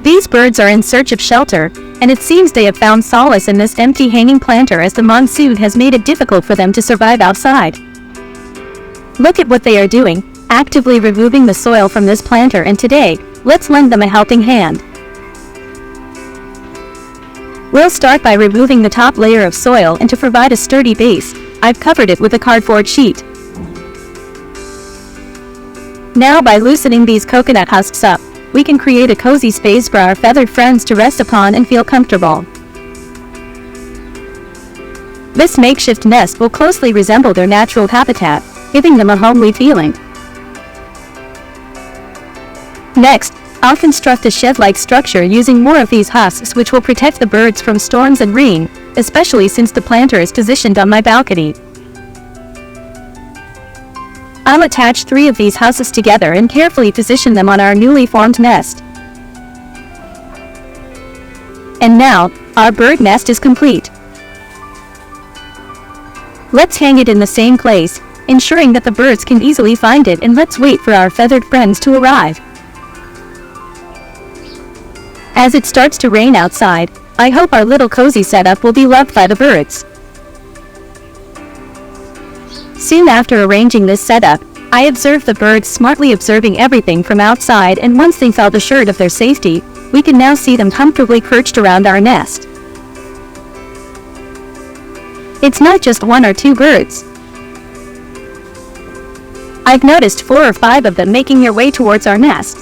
These birds are in search of shelter, and it seems they have found solace in this empty hanging planter as the monsoon has made it difficult for them to survive outside. Look at what they are doing, actively removing the soil from this planter, and today, let's lend them a helping hand. We'll start by removing the top layer of soil, and to provide a sturdy base, I've covered it with a cardboard sheet. Now by loosening these coconut husks up, we can create a cozy space for our feathered friends to rest upon and feel comfortable. This makeshift nest will closely resemble their natural habitat, giving them a homely feeling. Next, I'll construct a shed-like structure using more of these husks, which will protect the birds from storms and rain, especially since the planter is positioned on my balcony. I'll attach 3 of these husks together and carefully position them on our newly formed nest. And now, our bird nest is complete. Let's hang it in the same place, ensuring that the birds can easily find it, and let's wait for our feathered friends to arrive. As it starts to rain outside, I hope our little cozy setup will be loved by the birds. Soon after arranging this setup, I observed the birds smartly observing everything from outside, and once they felt assured of their safety, we can now see them comfortably perched around our nest. It's not just 1 or 2 birds. I've noticed 4 or 5 of them making their way towards our nest.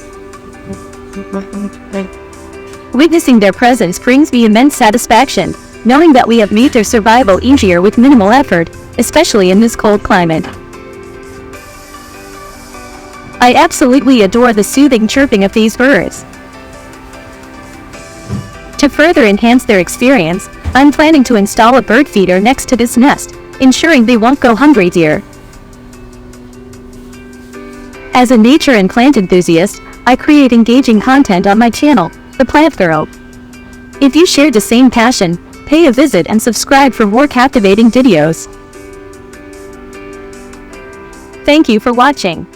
Witnessing their presence brings me immense satisfaction, knowing that we have made their survival easier with minimal effort, especially in this cold climate. I absolutely adore the soothing chirping of these birds. To further enhance their experience, I'm planning to install a bird feeder next to this nest, ensuring they won't go hungry here. As a nature and plant enthusiast, I create engaging content on my channel, The Plant Girl. If you share the same passion, pay a visit and subscribe for more captivating videos. Thank you for watching.